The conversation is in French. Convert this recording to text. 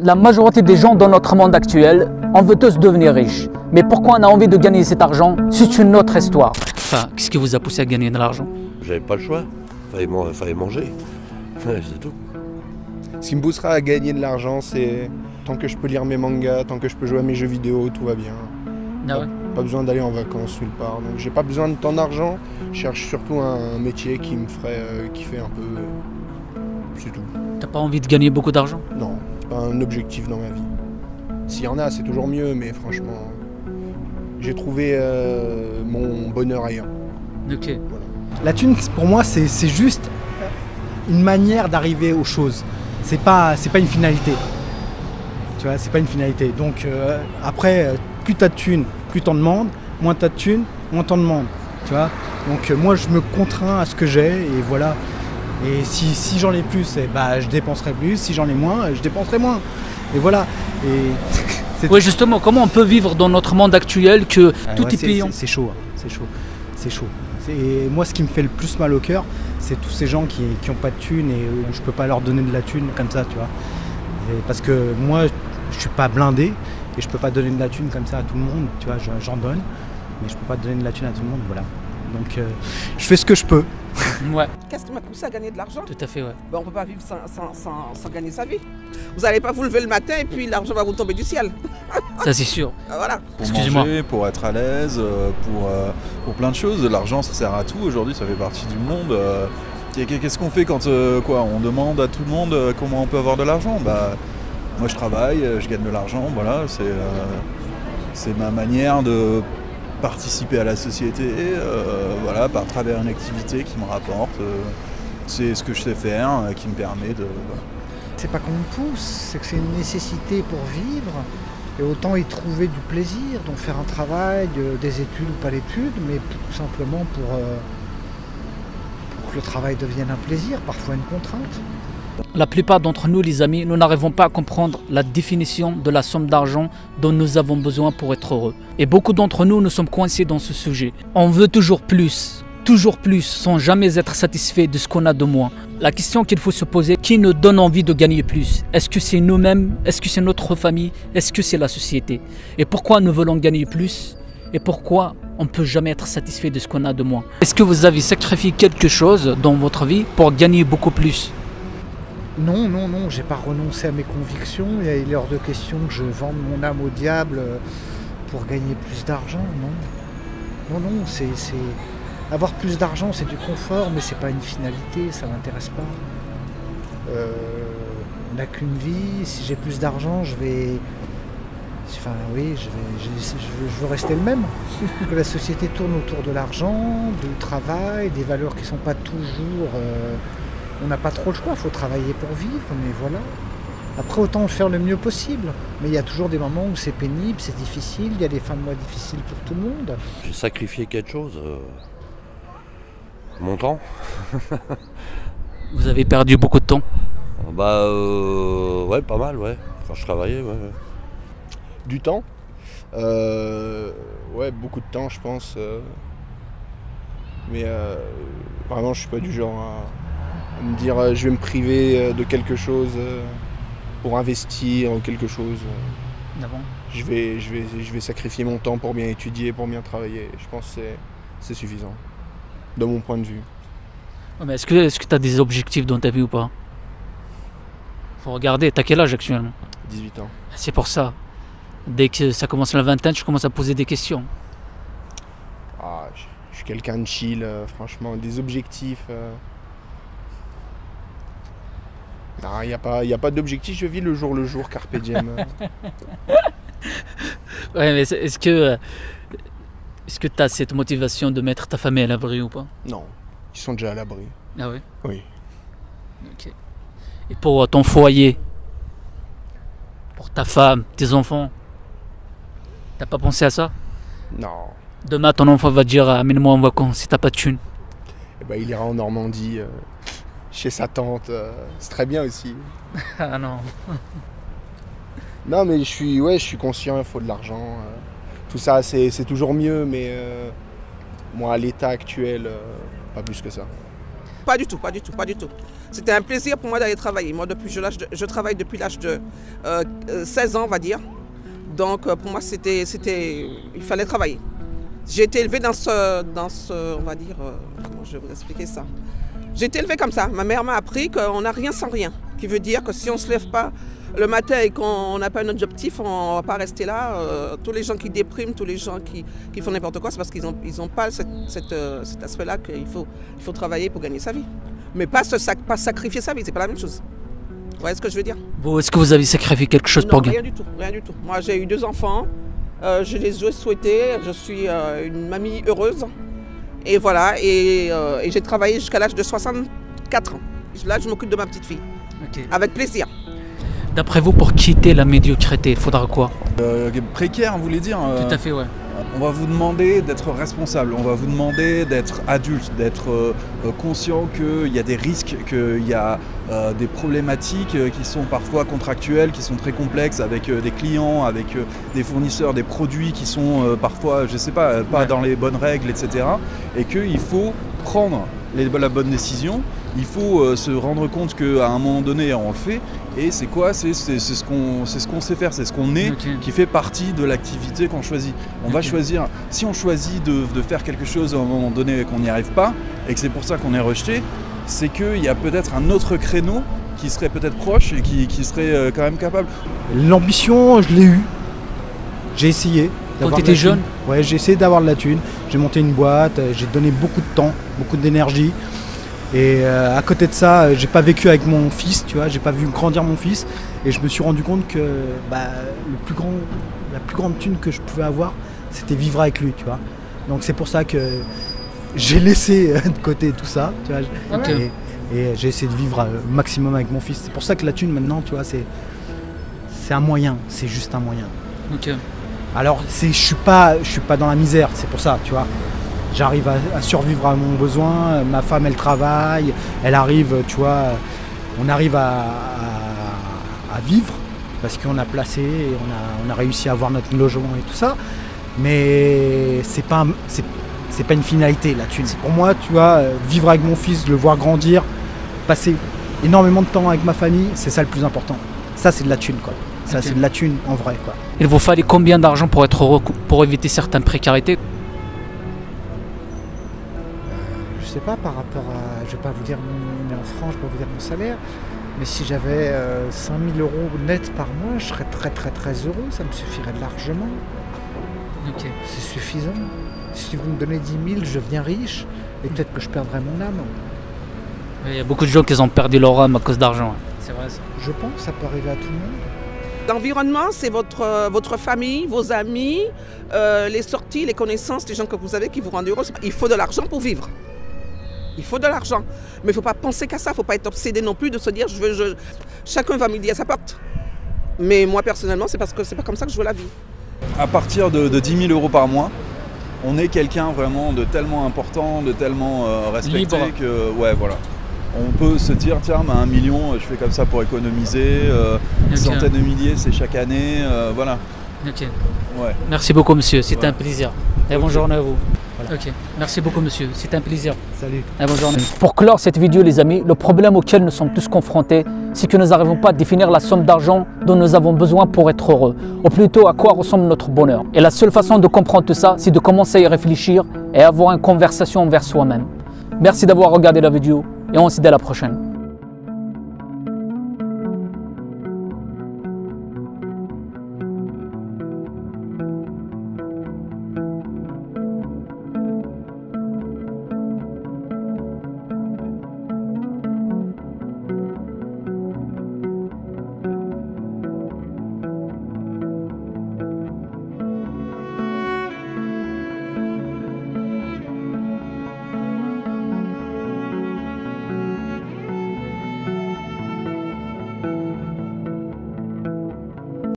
La majorité des gens dans notre monde actuel, on veut tous devenir riches. Mais pourquoi on a envie de gagner cet argent? C'est une autre histoire. Enfin, qu'est-ce qui vous a poussé à gagner de l'argent? J'avais pas le choix, fallait manger, c'est tout. Ce qui me poussera à gagner de l'argent, c'est tant que je peux lire mes mangas, tant que je peux jouer à mes jeux vidéo, tout va bien. Ah ouais. Pas besoin d'aller en vacances nulle part, donc j'ai pas besoin de tant d'argent. Je cherche surtout un métier qui me ferait kiffer un peu, c'est tout. T'as pas envie de gagner beaucoup d'argent? Non, c'est pas un objectif dans ma vie. S'il y en a, c'est toujours mieux, mais franchement, j'ai trouvé mon bonheur ailleurs. Ok. Voilà. La thune, pour moi, c'est juste une manière d'arriver aux choses. C'est pas une finalité. Tu vois, c'est pas une finalité. Donc après, plus t'as de thunes, plus t'en demandes. Moins t'as de thunes, moins t'en demandes. Tu vois. Donc moi, je me contrains à ce que j'ai et voilà. Et si j'en ai plus, je dépenserai plus. Si j'en ai moins, je dépenserai moins. Et voilà. Et oui, justement, comment on peut vivre dans notre monde actuel que tout est payant? C'est chaud, hein. C'est chaud. Et moi, ce qui me fait le plus mal au cœur, c'est tous ces gens qui n'ont pas de thunes et où je peux pas leur donner de la thune comme ça, tu vois. Parce que moi, je suis pas blindé et je peux pas donner de la thune comme ça à tout le monde, tu vois. J'en donne, mais je peux pas donner de la thune à tout le monde, voilà. Donc, je fais ce que je peux. Ouais. Qu'est-ce qui m'a poussé à gagner de l'argent? Tout à fait, ouais. On ne peut pas vivre sans gagner sa vie. Vous n'allez pas vous lever le matin et puis l'argent va vous tomber du ciel. Ça, c'est sûr. Voilà. Pour manger, pour être à l'aise, pour plein de choses. L'argent, ça sert à tout. Aujourd'hui, ça fait partie du monde. Qu'est-ce qu'on fait quand on demande à tout le monde comment on peut avoir de l'argent? Moi, je travaille, je gagne de l'argent. Voilà, c'est ma manière de participer à la société, voilà, par travers une activité qui me rapporte. C'est ce que je sais faire, qui me permet de... Voilà. C'est pas qu'on me pousse, c'est que c'est une nécessité pour vivre. Et autant y trouver du plaisir, donc faire un travail, des études ou pas d'études, mais tout simplement pour que le travail devienne un plaisir, parfois une contrainte. La plupart d'entre nous, les amis, nous n'arrivons pas à comprendre la définition de la somme d'argent dont nous avons besoin pour être heureux. Et beaucoup d'entre nous sommes coincés dans ce sujet. On veut toujours plus, sans jamais être satisfait de ce qu'on a de moins. La question qu'il faut se poser, qui nous donne envie de gagner plus? Est-ce que c'est nous-mêmes? Est-ce que c'est notre famille? Est-ce que c'est la société? Et pourquoi nous voulons gagner plus? Et pourquoi on ne peut jamais être satisfait de ce qu'on a de moins? Est-ce que vous avez sacrifié quelque chose dans votre vie pour gagner beaucoup plus? Non, j'ai pas renoncé à mes convictions. Il est hors de question que je vende mon âme au diable pour gagner plus d'argent, non. Non, c'est... Avoir plus d'argent, c'est du confort, mais c'est pas une finalité, ça m'intéresse pas. On n'a qu'une vie, si j'ai plus d'argent, je veux rester le même. Que la société tourne autour de l'argent, du travail, des valeurs qui sont pas toujours... on n'a pas trop le choix, il faut travailler pour vivre, mais voilà. Après, autant faire le mieux possible. Mais il y a toujours des moments où c'est pénible, c'est difficile, il y a des fins de mois difficiles pour tout le monde. J'ai sacrifié quelque chose, mon temps. Vous avez perdu beaucoup de temps? Ouais, pas mal, ouais. Quand je travaillais, ouais. Du temps, ouais, beaucoup de temps, je pense. Mais vraiment, je suis pas du genre à me dire je vais me priver de quelque chose pour investir quelque chose. Ah bon? Je vais sacrifier mon temps pour bien étudier, pour bien travailler. Je pense que c'est suffisant, de mon point de vue. Ouais, mais est-ce que tu as des objectifs dans ta vie ou pas? Faut regarder, t'as quel âge actuellement? 18 ans. C'est pour ça. Dès que ça commence la vingtaine, je commence à poser des questions. Ah, je suis quelqu'un de chill, franchement. Des objectifs... Non, il n'y a pas d'objectif, je vis le jour, carpe diem. Ouais, mais est-ce que tu as cette motivation de mettre ta famille à l'abri ou pas? Non, ils sont déjà à l'abri. Ah oui? Oui. Ok. Et pour ton foyer, pour ta femme, tes enfants, t'as pas pensé à ça? Non. Demain, ton enfant va te dire amène-moi en vacances si t'as pas de thune. Eh ben, il ira en Normandie, chez sa tante. C'est très bien aussi. Ah non. Non, mais je suis conscient, il faut de l'argent. Tout ça, c'est toujours mieux, mais moi, à l'état actuel, pas plus que ça. Pas du tout. C'était un plaisir pour moi d'aller travailler. Moi, je travaille depuis l'âge de 16 ans, on va dire. Donc, pour moi, il fallait travailler. J'ai été élevée dans ce on va dire, comment je vais vous expliquer ça. J'ai été élevée comme ça. Ma mère m'a appris qu'on n'a rien sans rien. Qui veut dire que si on ne se lève pas le matin et qu'on n'a pas un objectif, on ne va pas rester là. Tous les gens qui dépriment, tous les gens qui font n'importe quoi, c'est parce qu'ils n'ont pas cet aspect-là qu'il faut travailler pour gagner sa vie. Mais pas sacrifier sa vie, c'est pas la même chose. Vous voyez ce que je veux dire? Vous, est-ce que vous avez sacrifié quelque chose pour gagner? Rien du tout, rien du tout. Moi, j'ai eu 2 enfants. Je les ai souhaités. Je suis une mamie heureuse. Et voilà, et j'ai travaillé jusqu'à l'âge de 64 ans. Là, je m'occupe de ma petite fille. Okay. Avec plaisir. D'après vous, pour quitter la médiocrité, il faudra quoi? Précaire, vous voulez dire? Tout à fait, ouais. On va vous demander d'être responsable, on va vous demander d'être adulte, d'être conscient qu'il y a des risques, qu'il y a des problématiques qui sont parfois contractuelles, qui sont très complexes avec des clients, avec des fournisseurs, des produits qui sont parfois, je sais pas dans les bonnes règles, etc. Et qu'il faut prendre la bonne décision. Il faut se rendre compte qu'à un moment donné, on le fait. Et c'est quoi? C'est ce qu'on sait faire, c'est ce qu'on est, qui fait partie de l'activité qu'on choisit. On va choisir, si on choisit de faire quelque chose à un moment donné qu'on n'y arrive pas, et que c'est pour ça qu'on est rejeté, c'est qu'il y a peut-être un autre créneau qui serait peut-être proche et qui serait quand même capable. L'ambition, je l'ai eue. J'ai essayé. Quand tu étais jeune? Ouais, j'ai essayé d'avoir de la thune. J'ai monté une boîte, j'ai donné beaucoup de temps, beaucoup d'énergie. Et à côté de ça, j'ai pas vécu avec mon fils, tu vois, j'ai pas vu grandir mon fils. Et je me suis rendu compte que la plus grande thune que je pouvais avoir, c'était vivre avec lui, tu vois. Donc c'est pour ça que j'ai laissé de côté tout ça, tu vois. Okay. Et j'ai essayé de vivre au maximum avec mon fils. C'est pour ça que la thune maintenant, tu vois, c'est un moyen, c'est juste un moyen. Okay. Alors je suis pas dans la misère, c'est pour ça, tu vois. J'arrive à survivre à mon besoin, ma femme elle travaille, elle arrive, tu vois, on arrive à vivre parce qu'on a placé, et on a réussi à avoir notre logement et tout ça, mais c'est pas une finalité la thune. Pour moi, tu vois, vivre avec mon fils, le voir grandir, passer énormément de temps avec ma famille, c'est ça le plus important. Ça c'est de la thune quoi. Ça okay. C'est de la thune en vrai quoi. Il vous fallait combien d'argent pour être heureux, pour éviter certaines précarités? Je sais pas, par rapport à, je vais pas vous dire on est en France, je vais pas vous dire mon salaire, mais si j'avais 5 000 € net par mois, je serais très heureux, ça me suffirait largement. Ok. C'est suffisant. Si vous me donnez 10 000, je deviens riche, et peut-être que je perdrai mon âme. Il y a beaucoup de gens qui ont perdu leur âme à cause d'argent. C'est vrai ça. Je pense que ça peut arriver à tout le monde. L'environnement, c'est votre famille, vos amis, les sorties, les connaissances, les gens que vous avez qui vous rendent heureux. Il faut de l'argent pour vivre. Il faut de l'argent. Mais il ne faut pas penser qu'à ça. Il ne faut pas être obsédé non plus de se dire chacun va midi à sa porte. Mais moi personnellement, c'est parce que c'est pas comme ça que je veux la vie. À partir de 10 000 € par mois, on est quelqu'un vraiment de tellement important, de tellement respecté libre. Que ouais voilà. On peut se dire tiens, 1 million, je fais comme ça pour économiser, okay. Centaines de milliers, c'est chaque année, voilà. Ok. Ouais. Merci beaucoup monsieur, c'était un plaisir. Et bonne journée à vous. Voilà. Ok. Merci beaucoup monsieur, c'était un plaisir. Salut. Et bonne journée. Pour clore cette vidéo les amis, le problème auquel nous sommes tous confrontés, c'est que nous n'arrivons pas à définir la somme d'argent dont nous avons besoin pour être heureux, ou plutôt à quoi ressemble notre bonheur. Et la seule façon de comprendre tout ça, c'est de commencer à y réfléchir et avoir une conversation envers soi-même. Merci d'avoir regardé la vidéo et on se dit à la prochaine.